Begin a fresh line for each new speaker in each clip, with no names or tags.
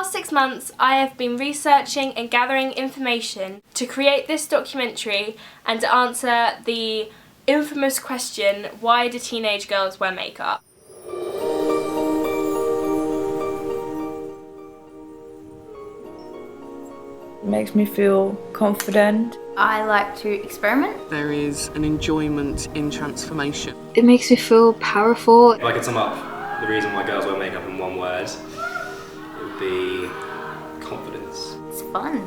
last 6 months, I have been researching and gathering information to create this documentary and to answer the infamous question, why do teenage girls wear makeup?
It makes me feel confident.
I like to experiment.
There is an enjoyment in transformation.
It makes me feel powerful.
If I could sum up the reason why girls wear makeup in one word, it would be confidence.
It's fun.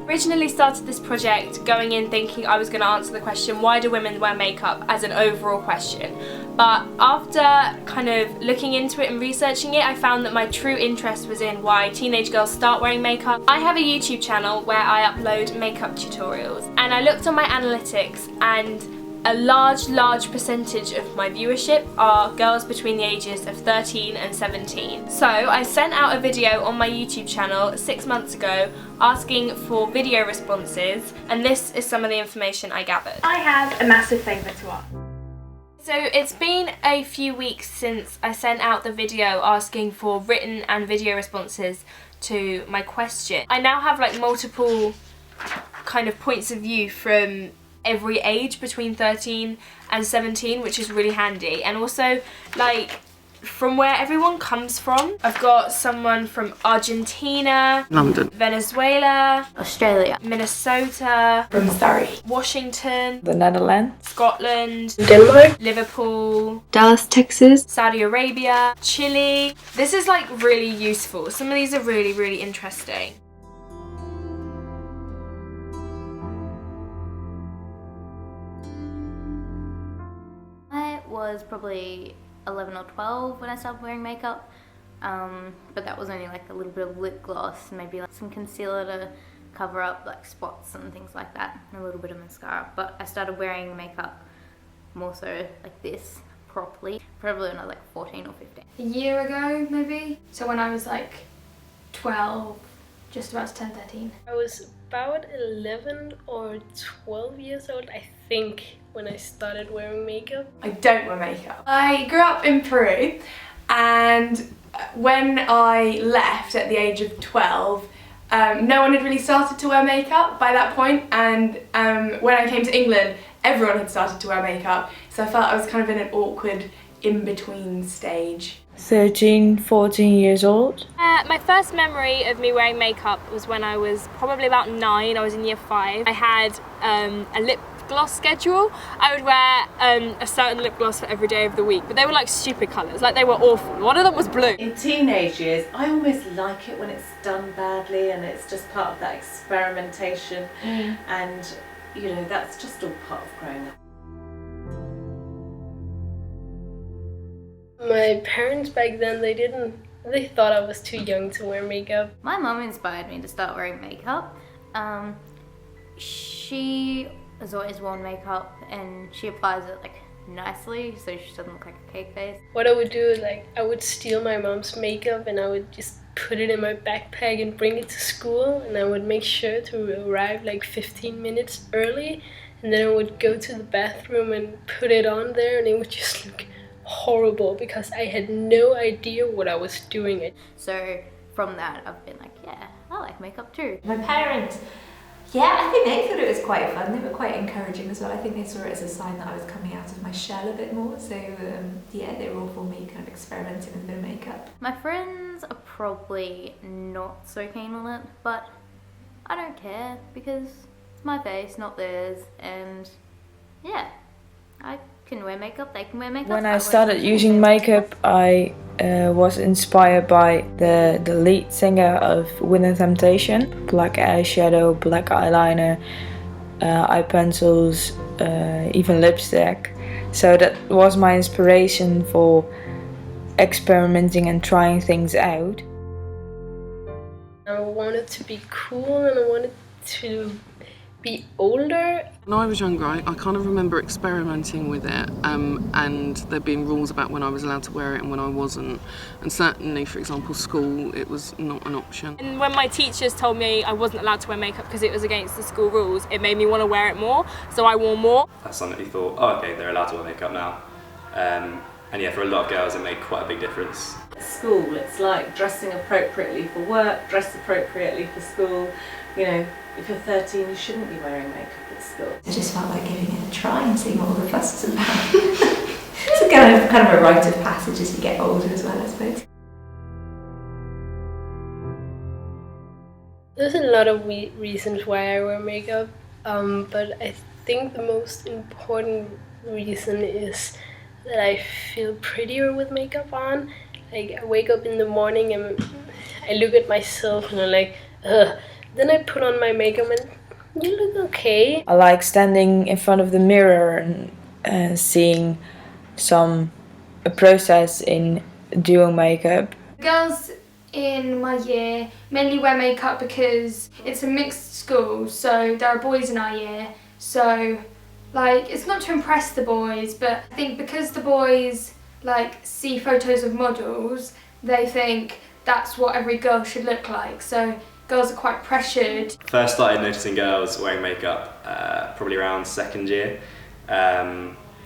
Originally started this project going in thinking I was going to answer the question, why do women wear makeup, as an overall question. But after kind of looking into it and researching it, I found that my true interest was in why teenage girls start wearing makeup. I have a YouTube channel where I upload makeup tutorials, and I looked on my analytics, and a large percentage of my viewership are girls between the ages of 13 and 17. So I sent out a video on my YouTube channel 6 months ago asking for video responses, and this is some of the information I gathered. I have a massive favour to ask. So it's been a few weeks since I sent out the video asking for written and video responses to my question. I now have like multiple kind of points of view from every age between 13 and 17, which is really handy, and also like from where everyone comes from. I've got someone from Argentina,
London,
Venezuela, Australia,
Minnesota,
From Surrey,
Washington,
the Netherlands,
Scotland,
Denmark,
Liverpool,
Dallas, Texas,
Saudi Arabia, Chile. This is like really useful. Some of these are really interesting.
I was probably 11 or 12 when I started wearing makeup, but that was only like a little bit of lip gloss, maybe like some concealer to cover up like spots and things like that, and a little bit of mascara. But I started wearing makeup more so like this properly probably when I was like 14 or 15.
A year ago maybe, so when I was like 12, just about to turn 13.
I was about 11 or 12 years old, I think, when I started wearing makeup.
I don't wear makeup. I grew up in Peru, and when I left at the age of 12, no one had really started to wear makeup by that point, and when I came to England, everyone had started to wear makeup, so I felt I was kind of in an awkward in-between stage.
13, 14 years old.
My first memory of me wearing makeup was when I was probably about 9. I was in year 5. I had a lip gloss schedule. I would wear a certain lip gloss for every day of the week, but they were like stupid colours, like they were awful. One of them was blue.
In teenage years, I almost like it when it's done badly and it's just part of that experimentation, and you know, that's just all part of growing up.
My parents back then, they thought I was too young to wear makeup.
My mum inspired me to start wearing makeup. She has always worn makeup and she applies it like nicely so she doesn't look like a cake face.
What I would do is like, I would steal my mom's makeup and I would just put it in my backpack and bring it to school, and I would make sure to arrive like 15 minutes early, and then I would go to the bathroom and put it on there, and it would just look horrible because I had no idea what I was doing.
So from that I've been like, yeah, I like makeup too.
My parents, yeah, I think they thought it was quite fun. They were quite encouraging as well. I think they saw it as a sign that I was coming out of my shell a bit more. So yeah, they were all for me kind of experimenting with a bit of makeup.
My friends are probably not so keen on it, but I don't care because it's my face, not theirs, and yeah, I can wear makeup, they can wear makeup.
When I started using makeup, I was inspired by the lead singer of Winter Temptation. Black eyeshadow, black eyeliner, eye pencils, even lipstick. So that was my inspiration for experimenting and trying things out.
I wanted to be cool and I wanted to be older.
When I was younger, I kind of remember experimenting with it, and there being rules about when I was allowed to wear it and when I wasn't. And certainly, for example, school, it was not an option.
And when my teachers told me I wasn't allowed to wear makeup because it was against the school rules, it made me want to wear it more, so I wore more.
I suddenly thought, oh, okay, they're allowed to wear makeup now. And yeah, for a lot of girls it made quite a big difference.
At school, it's like dressing appropriately for work, dress appropriately for school. You know, if you're 13, you shouldn't be wearing makeup at school.
I just felt like giving it a try and seeing what all the fuss was about. It's a kind of a rite of passage as you get older as well, I suppose.
There's a lot of reasons why I wear makeup, but I think the most important reason is that I feel prettier with makeup on. Like, I wake up in the morning and I look at myself and I'm like, ugh. Then I put on my makeup and you look okay.
I like standing in front of the mirror and seeing a process in doing makeup.
Girls in my year mainly wear makeup because it's a mixed school, so there are boys in our year, so like it's not to impress the boys, but I think because the boys like see photos of models, they think that's what every girl should look like, so girls are quite pressured.
First started noticing girls wearing makeup probably around second year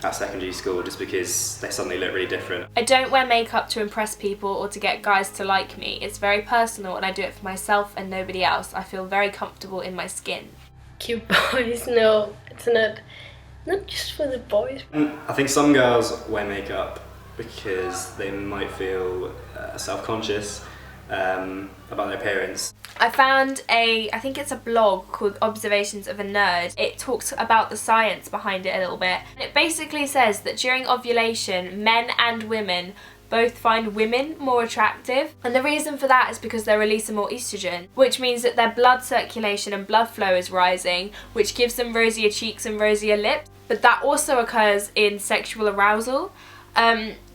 at secondary school, just because they suddenly look really different.
I don't wear makeup to impress people or to get guys to like me. It's very personal and I do it for myself and nobody else. I feel very comfortable in my skin.
Cute boys, no, it's not just for the boys.
I think some girls wear makeup because they might feel self-conscious about their appearance.
I found I think it's a blog called Observations of a Nerd. It talks about the science behind it a little bit. It basically says that during ovulation, men and women both find women more attractive, and the reason for that is because they're releasing more estrogen, which means that their blood circulation and blood flow is rising, which gives them rosier cheeks and rosier lips. But that also occurs in sexual arousal.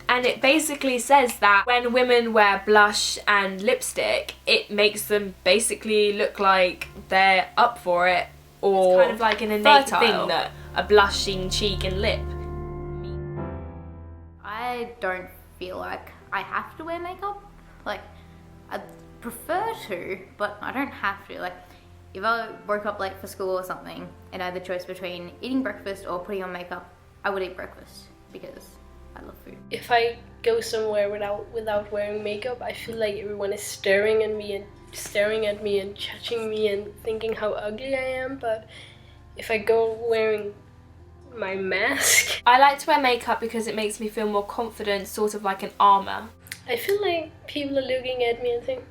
And it basically says that when women wear blush and lipstick, it makes them basically look like they're up for it, or it's kind of like an innate thing, that a blushing cheek and lip.
I don't feel like I have to wear makeup. Like, I prefer to, but I don't have to. Like, if I woke up late for school or something and I had the choice between eating breakfast or putting on makeup, I would eat breakfast because I love food.
If I go somewhere without wearing makeup, I feel like everyone is staring at me and judging me and thinking how ugly I am. But if I go wearing my mask,
I like to wear makeup because it makes me feel more confident, sort of like an armor.
I feel like people are looking at me and think,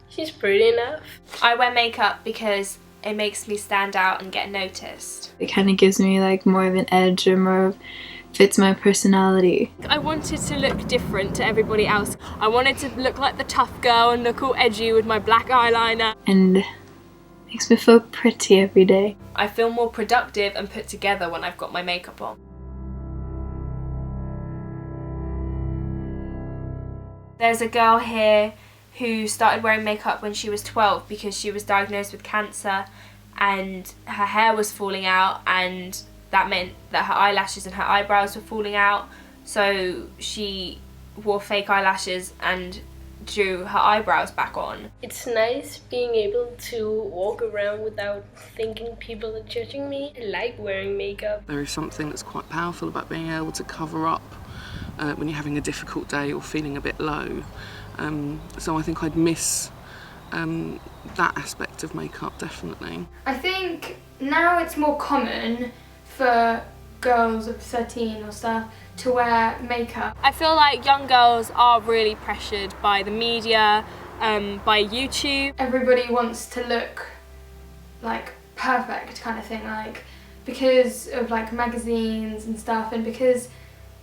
she's pretty enough.
I wear makeup because it makes me stand out and get noticed.
It kind of gives me like more of an edge, or more of fits my personality.
I wanted to look different to everybody else. I wanted to look like the tough girl and look all edgy with my black eyeliner.
And makes me feel pretty every day.
I feel more productive and put together when I've got my makeup on. There's a girl here who started wearing makeup when she was 12 because she was diagnosed with cancer and her hair was falling out, and that meant that her eyelashes and her eyebrows were falling out, so she wore fake eyelashes and drew her eyebrows back on.
It's nice being able to walk around without thinking people are judging me. I like wearing makeup.
There is something that's quite powerful about being able to cover up when you're having a difficult day or feeling a bit low. So I think I'd miss that aspect of makeup, definitely.
I think now it's more common for girls of 13 or stuff to wear makeup.
I feel like young girls are really pressured by the media, by YouTube.
Everybody wants to look like perfect kind of thing, like because of like magazines and stuff, and because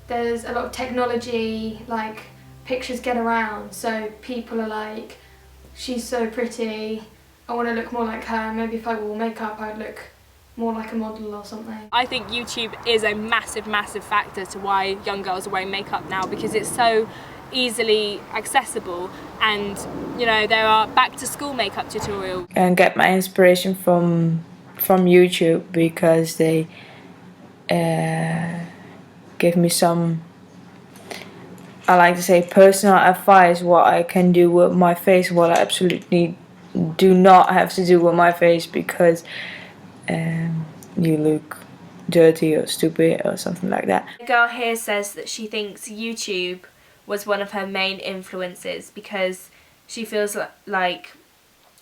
there's a lot of technology, like pictures get around, so people are like, she's so pretty, I want to look more like her, maybe if I wore makeup I would look more like a model or something.
I think YouTube is a massive, massive factor to why young girls are wearing makeup now, because it's so easily accessible, and you know, there are back to school makeup tutorials.
And get my inspiration from YouTube, because they give me some, I like to say, personal advice what I can do with my face, what I absolutely do not have to do with my face, because you look dirty or stupid or something like that.
The girl here says that she thinks YouTube was one of her main influences because she feels like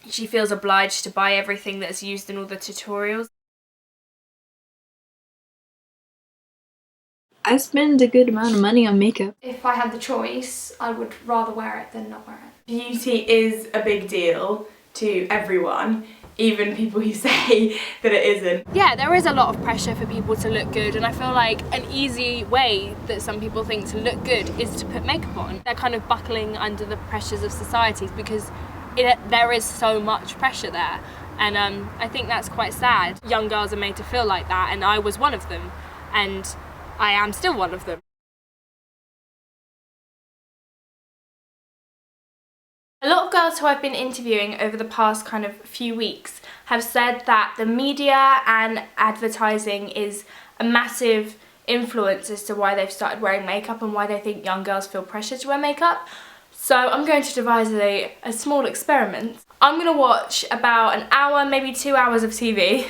she feels obliged to buy everything that's used in all the tutorials.
I spend a good amount of money on makeup.
If I had the choice, I would rather wear it than not wear it.
Beauty is a big deal to everyone, even people who say that it isn't.
Yeah, there is a lot of pressure for people to look good, and I feel like an easy way that some people think to look good is to put makeup on. They're kind of buckling under the pressures of society because there is so much pressure there, and I think that's quite sad. Young girls are made to feel like that, and I was one of them, and I am still one of them. A lot of girls who I've been interviewing over the past kind of few weeks have said that the media and advertising is a massive influence as to why they've started wearing makeup and why they think young girls feel pressure to wear makeup. So I'm going to devise a small experiment. I'm going to watch about an hour, maybe 2 hours of TV.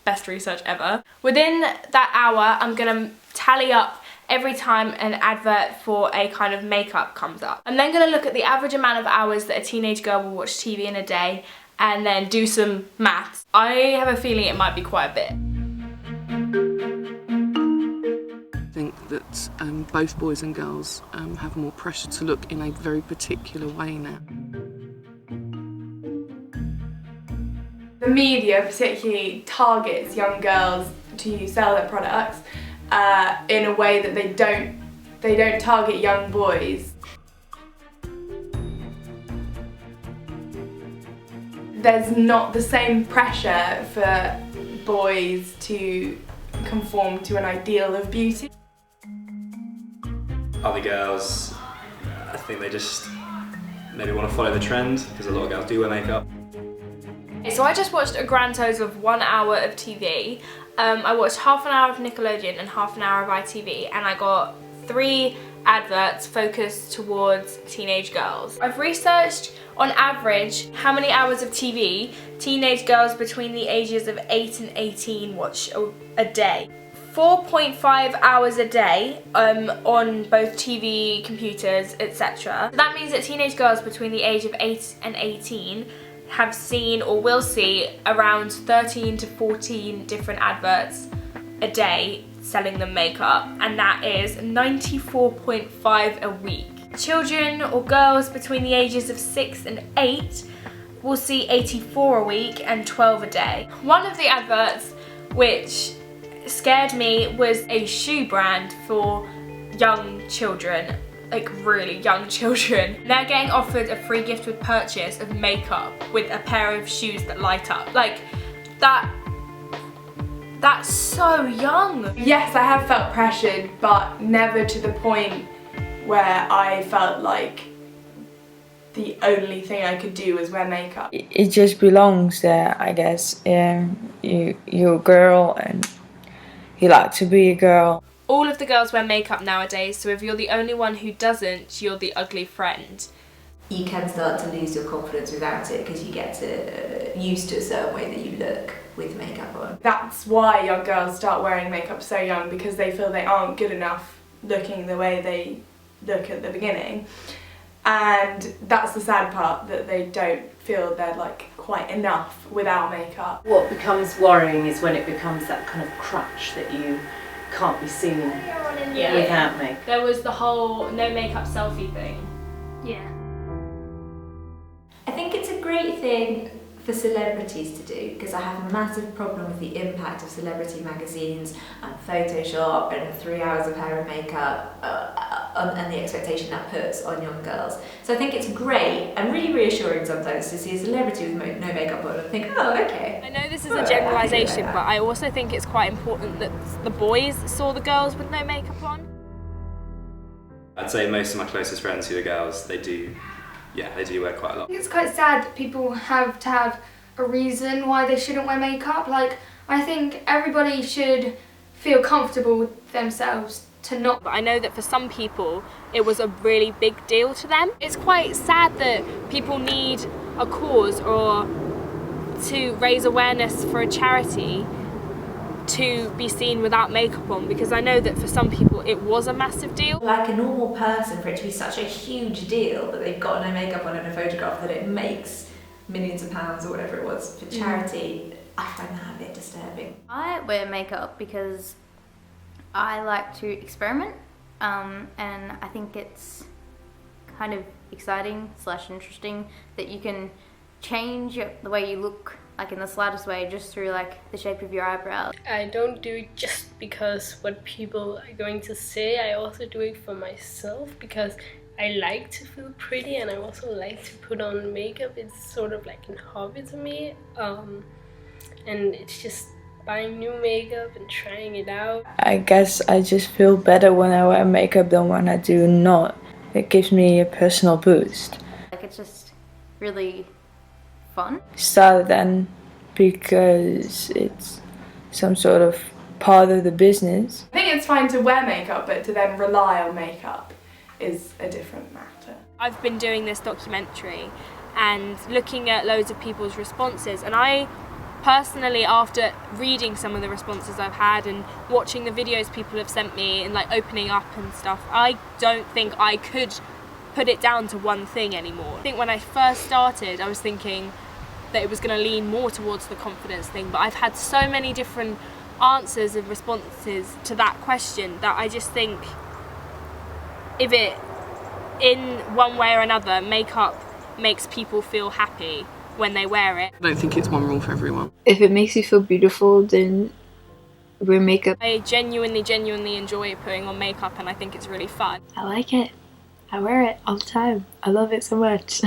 Best research ever. Within that hour, I'm going to tally up every time an advert for a kind of makeup comes up. I'm then going to look at the average amount of hours that a teenage girl will watch TV in a day and then do some maths. I have a feeling it might be quite a bit.
I think that both boys and girls have more pressure to look in a very particular way now.
The media particularly targets young girls to sell their products in a way that they don't target young boys. There's not the same pressure for boys to conform to an ideal of beauty.
Other girls, I think they just maybe want to follow the trend because a lot of girls do wear makeup.
So I just watched a grand total of 1 hour of TV. I watched half an hour of Nickelodeon and half an hour of ITV, and I got 3 adverts focused towards teenage girls. I've researched on average how many hours of TV teenage girls between the ages of 8 and 18 watch a day. 4.5 hours a day on both TV, computers, etc. So that means that teenage girls between the age of 8 and 18 have seen or will see around 13 to 14 different adverts a day selling them makeup, and that is 94.5 a week. Children or girls between the ages of 6 and 8 will see 84 a week and 12 a day. One of the adverts which scared me was a shoe brand for young children, like really young children. They're getting offered a free gift with purchase of makeup with a pair of shoes that light up. Like, that's so young.
Yes, I have felt pressured, but never to the point where I felt like the only thing I could do was wear makeup.
It just belongs there, I guess. You're a girl and you like to be a girl.
All of the girls wear makeup nowadays, so if you're the only one who doesn't, you're the ugly friend.
You can start to lose your confidence without it because you get used to a certain way that you look with makeup on.
That's why young girls start wearing makeup so young, because they feel they aren't good enough looking the way they look at the beginning. And that's the sad part, that they don't feel they're like quite enough without makeup.
What becomes worrying is when it becomes that kind of crutch that you can't be seen without makeup.
There was the whole no makeup selfie thing.
Yeah.
I think it's a great thing for celebrities to do, because I have a massive problem with the impact of celebrity magazines and Photoshop and 3 hours of hair and makeup and the expectation that puts on young girls. So I think it's great and really reassuring sometimes to see a celebrity with no makeup on and think, oh, okay.
I know this is a generalisation, but I also think it's quite important that the boys saw the girls with no makeup on.
I'd say most of my closest friends who are girls, they do wear quite a lot.
I think it's quite sad that people have to have a reason why they shouldn't wear makeup. Like, I think everybody should feel comfortable with themselves to not.
But I know that for some people it was a really big deal to them. It's quite sad that people need a cause or to raise awareness for a charity to be seen without makeup on, because I know that for some people it was a massive deal.
Like a normal person, for it to be such a huge deal that they've got no makeup on in a photograph, that it makes millions of pounds or whatever it was for charity, I find that a bit disturbing.
I wear makeup because I like to experiment, and I think it's kind of exciting / interesting that you can change the way you look, like in the slightest way, just through like the shape of your eyebrows.
I don't do it just because what people are going to say. I also do it for myself because I like to feel pretty, and I also like to put on makeup. It's sort of like a hobby to me, and it's just buying new makeup and trying it out.
I guess I just feel better when I wear makeup than when I do not. It gives me a personal boost.
Like, it's just really fun.
Started then because it's some sort of part of the business.
I think it's fine to wear makeup, but to then rely on makeup is a different matter.
I've been doing this documentary and looking at loads of people's responses, and I personally, after reading some of the responses I've had and watching the videos people have sent me and like opening up and stuff, I don't think I could put it down to one thing anymore. I think when I first started I was thinking that it was going to lean more towards the confidence thing, but I've had so many different answers and responses to that question that I just think if it, in one way or another, makeup makes people feel happy when they wear it.
I don't think it's one rule for everyone.
If it makes you feel beautiful, then wear makeup.
I genuinely enjoy putting on makeup, and I think it's really fun.
I like it. I wear it all the time. I love it so much.